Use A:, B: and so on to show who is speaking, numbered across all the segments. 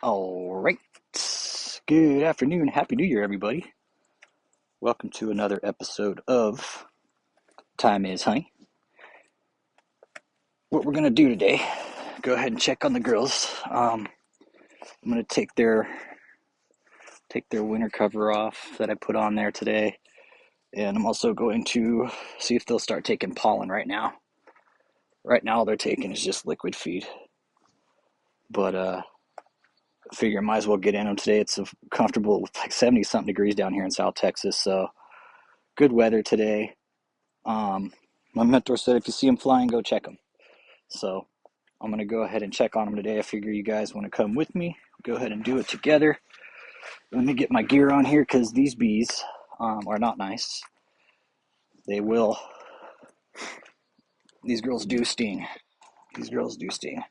A: All right. Good afternoon. Happy New Year, everybody. Welcome to another episode of Time is Honey. What we're going to do today, go ahead and check on the girls. I'm going to take their winter cover off that I put on there today. And I'm also going to see if they'll start taking pollen right now. Right now, all they're taking is just liquid feed. But I figure I might as well get in them today. It's a comfortable, like 70-something degrees down here in South Texas. So good weather today. My mentor said if you see them flying, go check them. So I'm going to go ahead and check on them today. I figure you guys want to come with me. Go ahead and do it together. Let me get my gear on here because these bees are not nice. They will. These girls do sting. These girls do sting.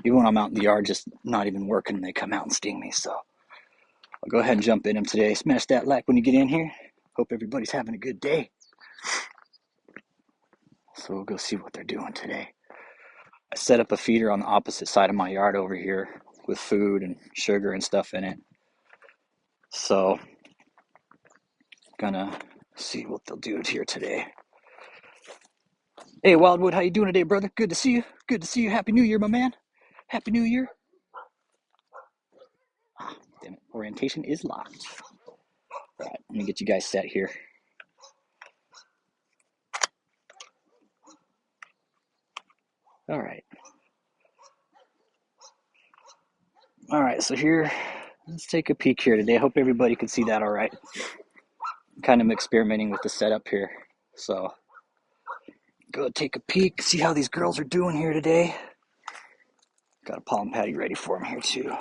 A: Even when I'm out in the yard just not even working, they come out and sting me. So I'll go ahead and jump in them today. Smash that like when you get in here. Hope everybody's having a good day. So we'll go see what they're doing today. I set up a feeder on the opposite side of my yard over here with food and sugar and stuff in it. So, gonna see what they'll do here today. Hey, Wildwood, how you doing today, brother? Good to see you. Good to see you. Happy New Year, my man. Happy New Year. Damn it, orientation is locked. All right, let me get you guys set here. All right. All right, so here, let's take a peek here today. I hope everybody can see that all right. I'm kind of experimenting with the setup here. So, go take a peek, see how these girls are doing here today. Got a pollen patty ready for them here too.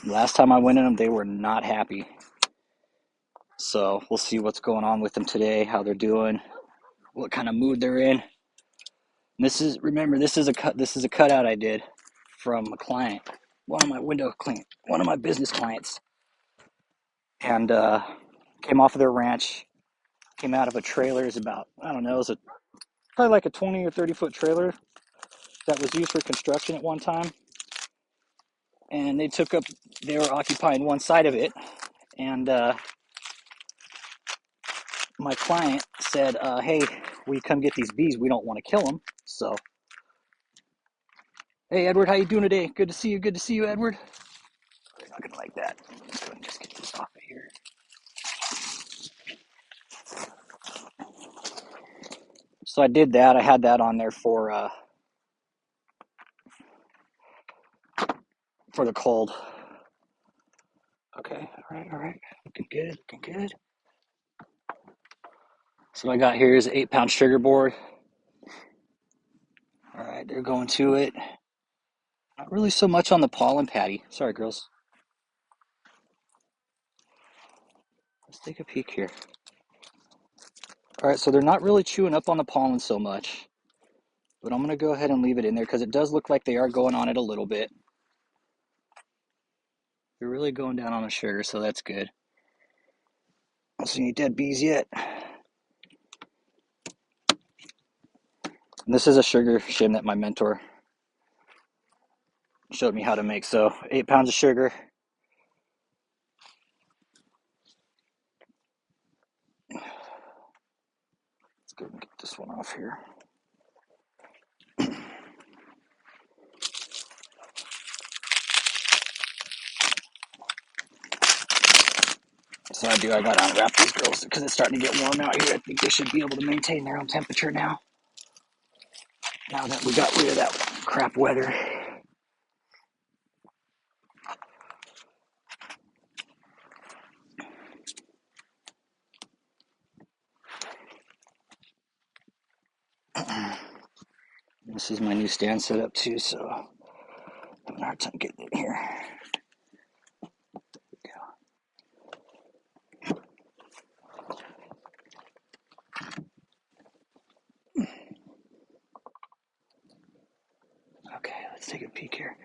A: Last time I went in them, they were not happy. So we'll see what's going on with them today, how they're doing, what kind of mood they're in. And remember, this is a cutout I did from a client, one of my business clients, and came off of their ranch, came out of a trailer. Is about, I don't know, it was probably like a 20 or 30-foot trailer that was used for construction at one time. And they were occupying one side of it. And my client said, hey, will you come get these bees? We don't want to kill them. So, hey, Edward, how you doing today? Good to see you. Good to see you, Edward. They're not going to like that. Let's go ahead and just get this off of here. So I did that. I had that on there for the cold. Okay, all right. Looking good. So what I got here is an 8-pound sugar board. All right, they're going to it. Not really so much on the pollen patty. Sorry, girls. Let's take a peek here. All right, so they're not really chewing up on the pollen so much, but I'm going to go ahead and leave it in there because it does look like they are going on it a little bit. They're really going down on the sugar, so that's good. I don't see any dead bees yet. And this is a sugar shim that my mentor showed me how to make. So 8 pounds of sugar. Let's go and get this one off here. So I gotta unwrap these girls because it's starting to get warm out here. I think they should be able to maintain their own temperature now. Now that we got rid of that crap weather. This is my new stand setup too, so I'm having a hard time getting it here. Okay, let's take a peek here.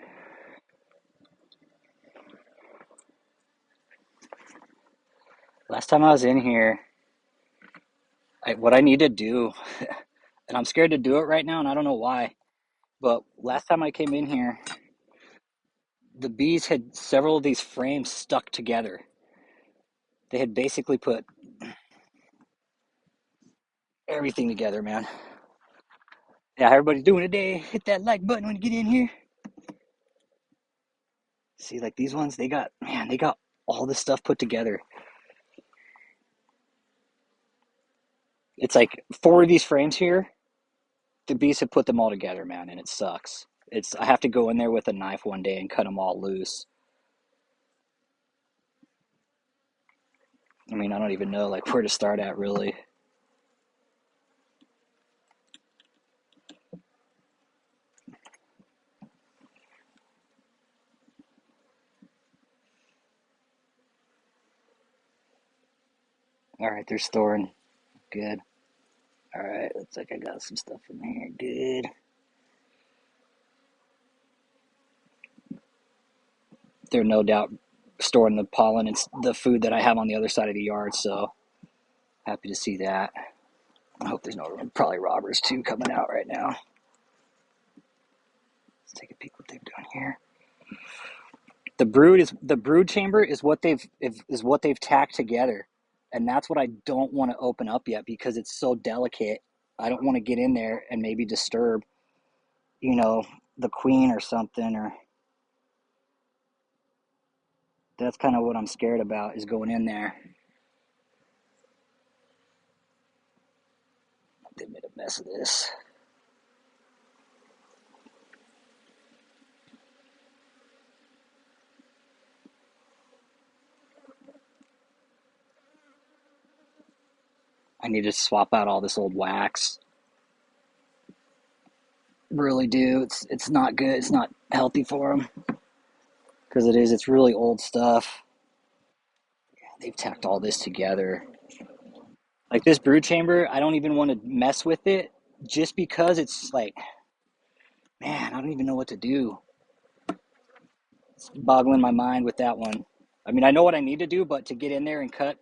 A: Last time I was in here, what I need to do, and I'm scared to do it right now, and I don't know why, But last time I came in here, the bees had several of these frames stuck together. They had basically put everything together, man. Yeah, how everybody's doing today? Hit that like button when you get in here. See, like these ones, they got all this stuff put together. It's like four of these frames here. The bees have put them all together, man, and it sucks. I have to go in there with a knife one day and cut them all loose. I mean, I don't even know like where to start at really. All right, they're storing. Good. All right, looks like I got some stuff in here. Good. They're no doubt storing the pollen and the food that I have on the other side of the yard, so happy to see that. I hope there's no probably robbers too coming out right now. Let's take a peek what they've done here. The brood chamber is what they've tacked together, and that's what I don't want to open up yet because it's so delicate. I don't want to get in there and maybe disturb, you know, the queen or something. Or that's kind of what I'm scared about is going in there. They made a mess of this. I need to swap out all this old wax. Really do. It's not good. It's not healthy for them because it is. It's really old stuff. They've tacked all this together. Like this brood chamber, I don't even want to mess with it just because it's like, man, I don't even know what to do. It's boggling my mind with that one. I mean, I know what I need to do, but to get in there and cut,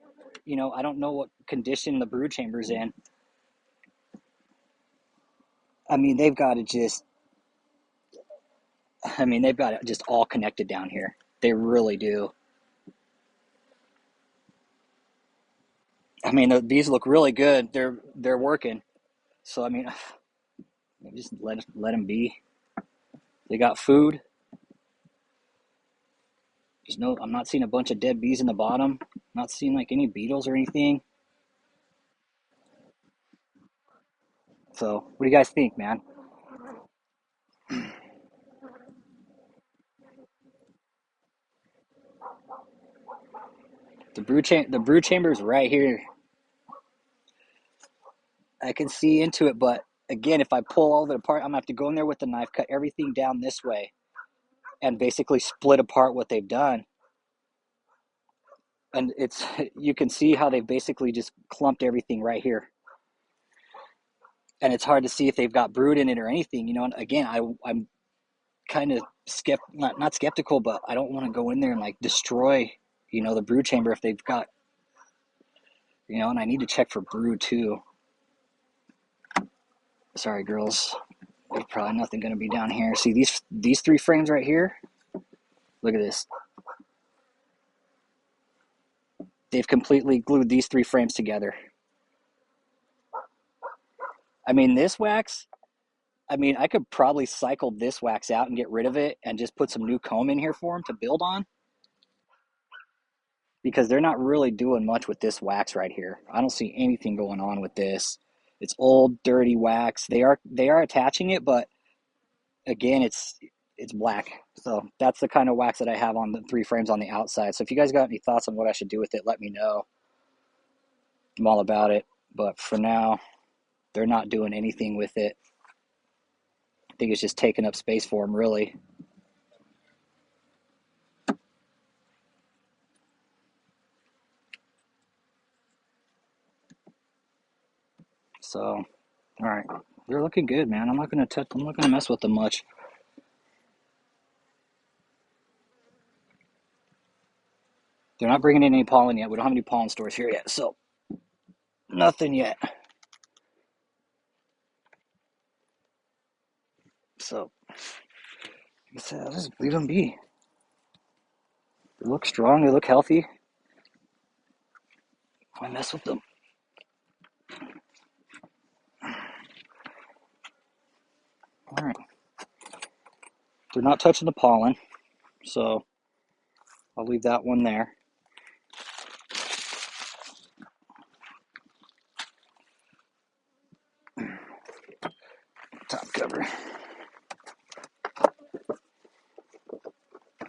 A: I don't know what condition the brood chamber's in. I mean, they've got it just all connected down here. They really do. I mean, these look really good. They're working. So I mean, just let them be. They got food. I'm not seeing a bunch of dead bees in the bottom. Not seeing like any beetles or anything. So, what do you guys think, man? The brew chamber is right here. I can see into it, but again, if I pull all of it apart, I'm gonna have to go in there with the knife, cut everything down this way, and basically split apart what they've done. And it's you can see how they've basically just clumped everything right here. And it's hard to see if they've got brood in it or anything, And again, I'm kind of not skeptical, but I don't want to go in there and like destroy, the brood chamber if they've got, and I need to check for brood too. Sorry, girls. There's probably nothing going to be down here. See these three frames right here? Look at this. They've completely glued these three frames together. I mean, this wax, I could probably cycle this wax out and get rid of it and just put some new comb in here for them to build on because they're not really doing much with this wax right here. I don't see anything going on with this. It's old, dirty wax. They are attaching it, but again, it's black. So that's the kind of wax that I have on the three frames on the outside. So if you guys got any thoughts on what I should do with it, let me know. I'm all about it. But for now, they're not doing anything with it. I think it's just taking up space for them, really. So, all right, they're looking good, man. I'm not gonna mess with them much. They're not bringing in any pollen yet. We don't have any pollen stores here yet, so nothing yet. So, like I said, I'll just leave them be. They look strong. They look healthy. Why mess with them? All right. They're not touching the pollen, so I'll leave that one there. Top cover.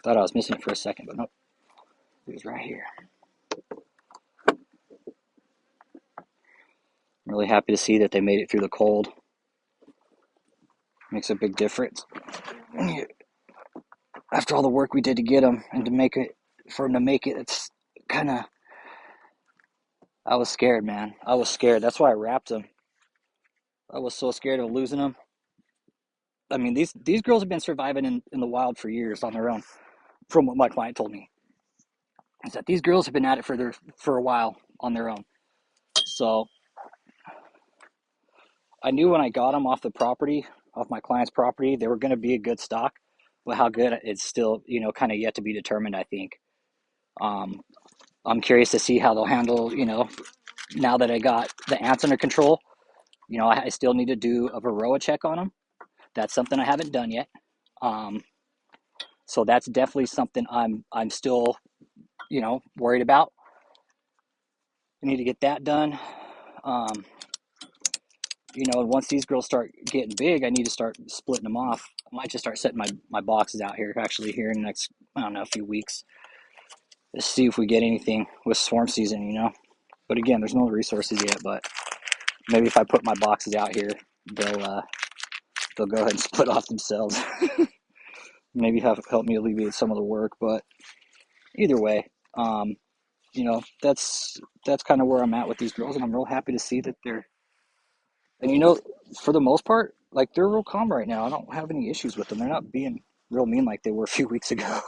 A: Thought I was missing it for a second, but nope. It was right here. I'm really happy to see that they made it through the cold. Makes a big difference. After all the work we did to get them and to make it, for them to make it, it's kind of. I was scared, man. I was scared. That's why I wrapped them. I was so scared of losing them. I mean, these girls have been surviving in the wild for years on their own, from what my client told me. Is that these girls have been at it for a while on their own. So I knew when I got them off the property, off my client's property, they were going to be a good stock. But how good, it's still, kind of yet to be determined, I think. I'm curious to see how they'll handle, now that I got the ants under control. I still need to do a varroa check on them. That's something I haven't done yet. So that's definitely something I'm still, worried about. I need to get that done. Once these girls start getting big, I need to start splitting them off. I might just start setting my boxes out here, actually, here in the next, I don't know, a few weeks. Let's see if we get anything with swarm season, But again, there's no resources yet, but maybe if I put my boxes out here, they'll go ahead and split off themselves. Maybe help me alleviate some of the work, but either way, that's kind of where I'm at with these girls, and I'm real happy to see that they're, and for the most part, like, they're real calm right now. I don't have any issues with them. They're not being real mean like they were a few weeks ago.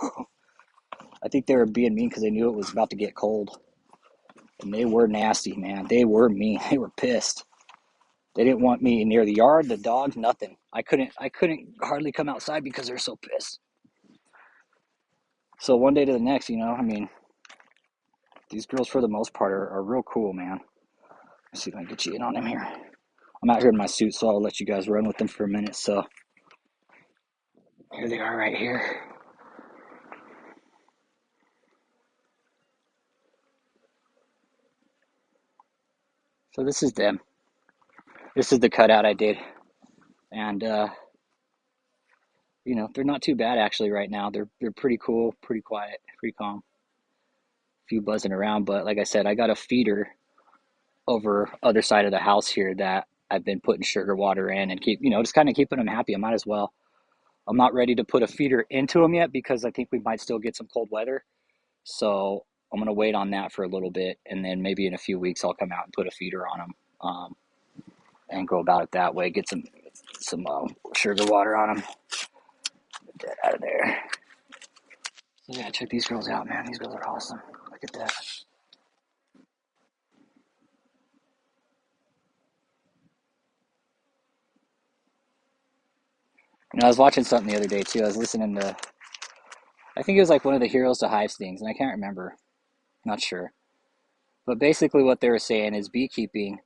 A: I think they were being mean because they knew it was about to get cold, and they were nasty, man. They were mean. They were pissed. They didn't want me near the yard, the dogs, nothing. I couldn't hardly come outside because they're so pissed. So one day to the next, I mean, these girls for the most part are real cool, man. Let's see if I can get you in on them here. I'm out here in my suit, so I'll let you guys run with them for a minute. So here they are right here. So this is them. This is the cutout I did. And, they're not too bad actually right now. They're pretty cool, pretty quiet, pretty calm. A few buzzing around, but like I said, I got a feeder over other side of the house here that I've been putting sugar water in and keep, just kind of keeping them happy. I might as well. I'm not ready to put a feeder into them yet because I think we might still get some cold weather. So I'm going to wait on that for a little bit. And then maybe in a few weeks, I'll come out and put a feeder on them and go about it that way. Get some sugar water on them. Get that out of there. So yeah, check these girls out, man. These girls are awesome. Look at that. I was watching something the other day too. I was listening to, I think it was like one of the Heroes to Hives things, and I can't remember. Not sure. But basically what they were saying is beekeeping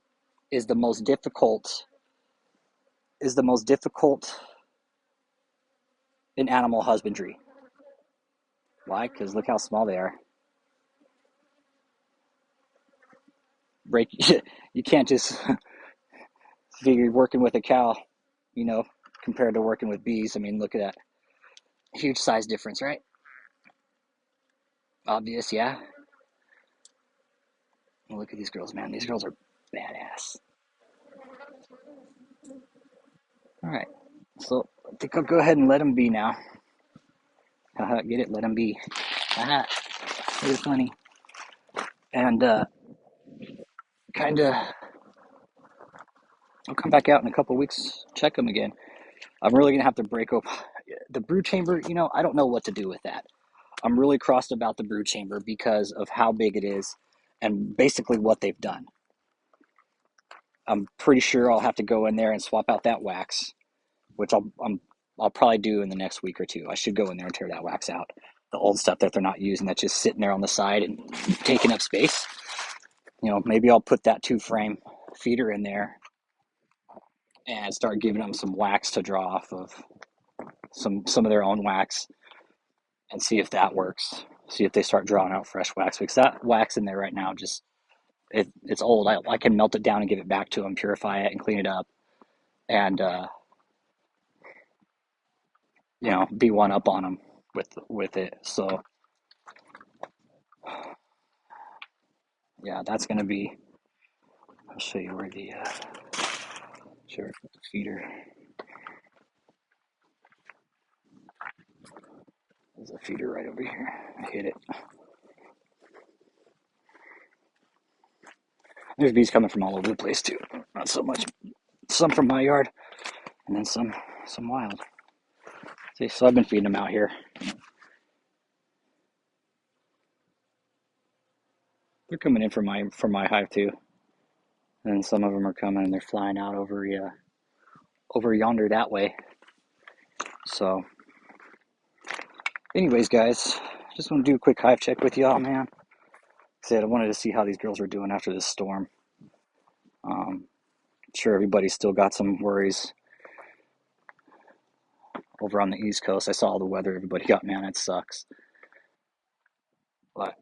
A: is the most difficult in animal husbandry. Why? Because look how small they are. Break you can't just figure working with a cow, you know, compared to working with bees. I mean, look at that. Huge size difference, right? Obvious, yeah. Well, look at these girls, man. These girls are badass. All right. So I think I'll go ahead and let them be now. Get it? Let them be. Haha. It was funny. And kind of, I'll come back out in a couple weeks, check them again. I'm really gonna have to break open the brood chamber. I don't know what to do with that. I'm really crossed about the brood chamber because of how big it is, and basically what they've done. I'm pretty sure I'll have to go in there and swap out that wax, which I'll probably do in the next week or two. I should go in there and tear that wax out. The old stuff that they're not using that's just sitting there on the side and taking up space. Maybe I'll put that 2 frame feeder in there and start giving them some wax to draw off of some of their own wax and see if that works. See if they start drawing out fresh wax, because that wax in there right now just it's old. I can melt it down and give it back to them, purify it and clean it up, and be one up on them with it. So yeah, that's gonna be. I'll show you where the feeder. There's a feeder right over here. I hit it. There's bees coming from all over the place too. Not so much. Some from my yard, and then some wild. See, so I've been feeding them out here. They're coming in from my hive too, and some of them are coming and they're flying out over yonder that way. So, anyways, guys, just want to do a quick hive check with y'all, man. I wanted to see how these girls were doing after this storm. Sure, everybody's still got some worries over on the East Coast. I saw all the weather everybody got, man. It sucks. But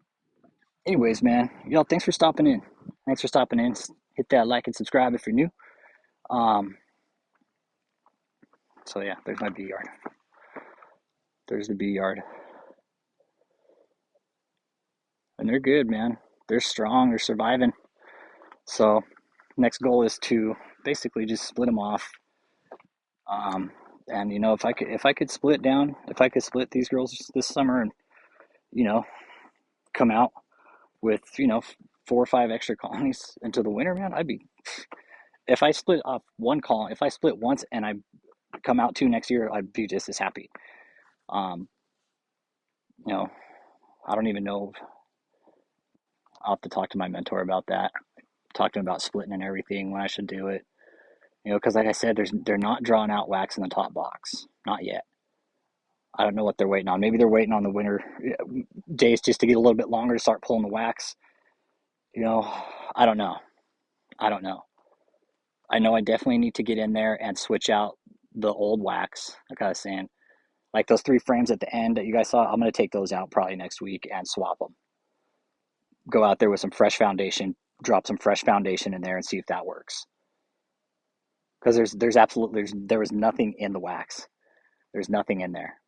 A: anyways, man, y'all, thanks for stopping in. Thanks for stopping in. Hit that like and subscribe if you're new. So yeah, there's my bee yard. There's the bee yard. And they're good, man. They're strong. They're surviving. So next goal is to basically just split them off. And if I could split down, if I could split these girls this summer and come out with 4 or 5 extra colonies into the winter, man, I'd be. If I split off one colony, if I split once and I come out 2 next year, I'd be just as happy. I don't even know. I'll have to talk to my mentor about that. Talk to him about splitting and everything when I should do it. Because like I said, they're not drawing out wax in the top box, not yet. I don't know what they're waiting on. Maybe they're waiting on the winter days just to get a little bit longer to start pulling the wax. I don't know. I don't know. I know I definitely need to get in there and switch out the old wax. Like I was saying, like those 3 frames at the end that you guys saw, I'm going to take those out probably next week and swap them. Go out there with some fresh foundation, drop some fresh foundation in there and see if that works. Because there was nothing in the wax. There's nothing in there.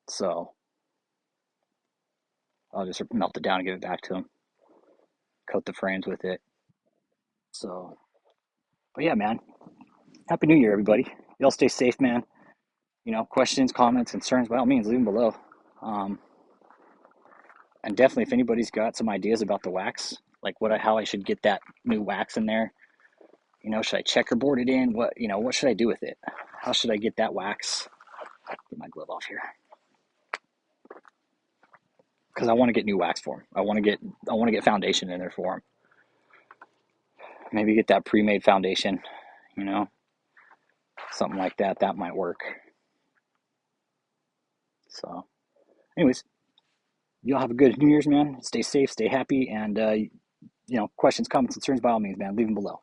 A: So I'll just melt it down and give it back to them. Coat the frames with it. So, but yeah, man. Happy New Year, everybody. Y'all stay safe, man. Questions, comments, concerns, by all means, leave them below. And definitely, if anybody's got some ideas about the wax, like how I should get that new wax in there, should I checkerboard it in? What should I do with it? How should I get that wax? Get my glove off here. Because I want to get new wax for them. I want to get foundation in there for them. Maybe get that pre-made foundation, something like that. That might work. So, anyways, y'all have a good New Year's, man. Stay safe, stay happy, and questions, comments, concerns, by all means, man, leave them below.